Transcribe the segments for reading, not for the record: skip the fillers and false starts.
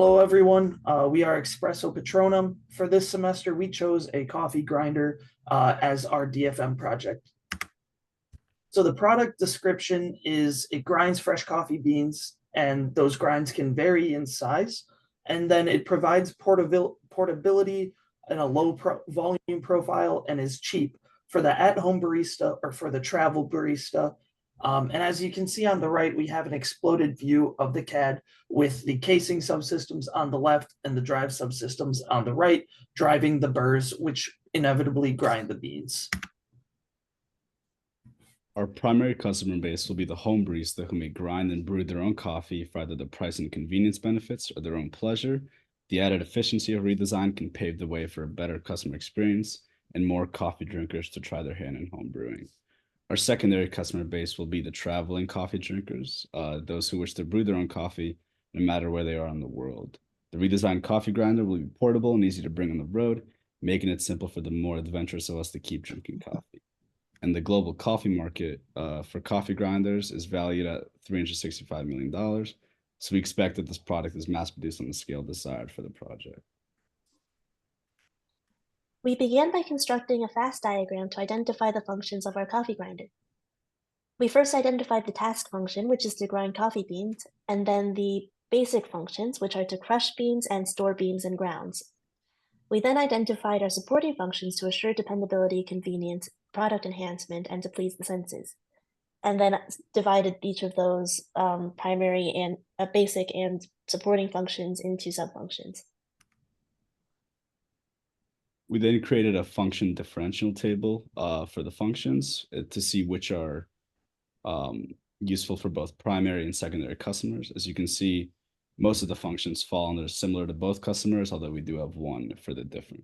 Hello, everyone. We are Espresso Patronum. For this semester, we chose a coffee grinder as our DfM project. So the product description is it grinds fresh coffee beans, and those grinds can vary in size. And then it provides portability and a volume profile and is cheap for the at-home barista or for the travel barista. And as you can see on the right, we have an exploded view of the CAD with the casing subsystems on the left and the drive subsystems on the right, driving the burrs, which inevitably grind the beans. Our primary customer base will be the home barista who may grind and brew their own coffee for either the price and convenience benefits or their own pleasure. The added efficiency of redesign can pave the way for a better customer experience and more coffee drinkers to try their hand in home brewing. Our secondary customer base will be the traveling coffee drinkers, those who wish to brew their own coffee no matter where they are in the world. The redesigned coffee grinder will be portable and easy to bring on the road, making it simple for the more adventurous of us to keep drinking coffee. And the global coffee market for coffee grinders is valued at $365 million. So we expect that this product is mass produced on the scale desired for the project. We began by constructing a fast diagram to identify the functions of our coffee grinder. We first identified the task function, which is to grind coffee beans, and then the basic functions, which are to crush beans and store beans and grounds. We then identified our supporting functions to assure dependability, convenience, product enhancement, and to please the senses, and then divided each of those primary and basic and supporting functions into subfunctions. We then created a function differential table for the functions to see which are useful for both primary and secondary customers. As you can see, most of the functions fall under similar to both customers, although we do have one for the different.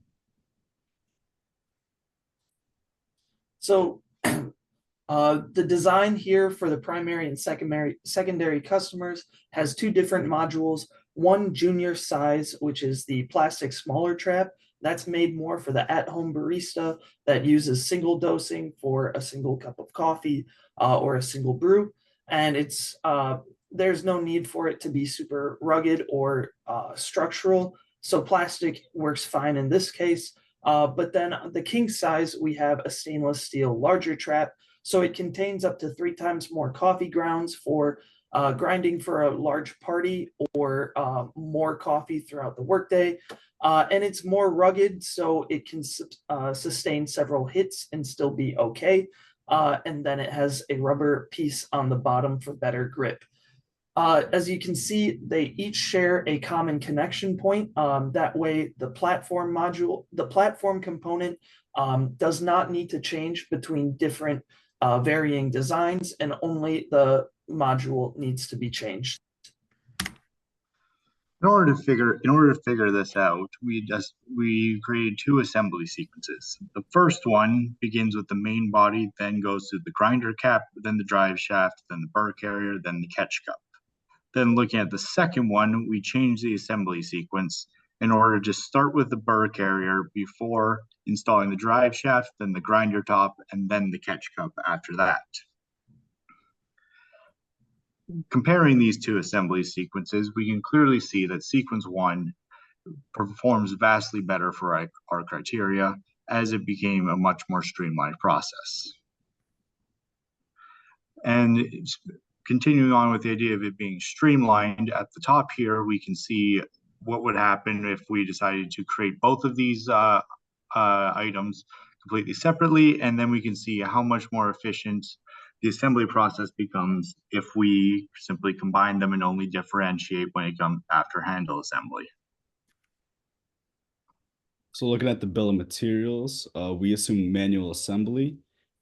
So the design here for the primary and secondary customers has two different modules. One junior size, which is the plastic smaller trap. That's made more for the at-home barista that uses single dosing for a single cup of coffee or a single brew. And it's there's no need for it to be super rugged or structural. So plastic works fine in this case. But then the king size, we have a stainless steel larger trap. So it contains up to 3 times more coffee grounds for grinding for a large party or more coffee throughout the workday. And it's more rugged, so it can sustain several hits and still be okay. And then it has a rubber piece on the bottom for better grip. As you can see, they each share a common connection point. That way, the platform component does not need to change between different varying designs, and only the module needs to be changed. In order to figure this out, we created 2 assembly sequences. The first one begins with the main body, then goes to the grinder cap, then the drive shaft, then the burr carrier, then the catch cup. Then looking at the second one, we changed the assembly sequence in order to start with the burr carrier before installing the drive shaft, then the grinder top, and then the catch cup after that. Comparing these 2 assembly sequences, we can clearly see that sequence 1 performs vastly better for our criteria, as it became a much more streamlined process. And continuing on with the idea of it being streamlined, at the top here, we can see what would happen if we decided to create both of these items completely separately, and then we can see how much more efficient the assembly process becomes if we simply combine them and only differentiate when it comes after handle assembly. So looking at the bill of materials, we assume manual assembly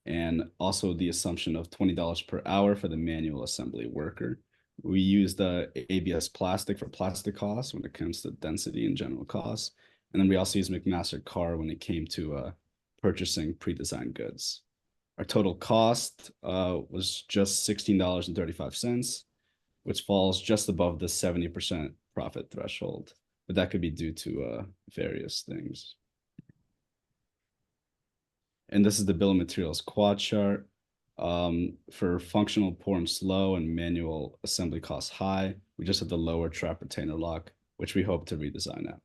and also the assumption of $20 per hour for the manual assembly worker. We use the ABS plastic for plastic costs when it comes to density and general costs. And then we also use McMaster Carr when it came to purchasing pre-designed goods. Our total cost was just $16.35, which falls just above the 70% profit threshold. But that could be due to various things. And this is the bill of materials quad chart. For functional, poor and slow, and manual assembly costs high, we just have the lower trap retainer lock which we hope to redesign out.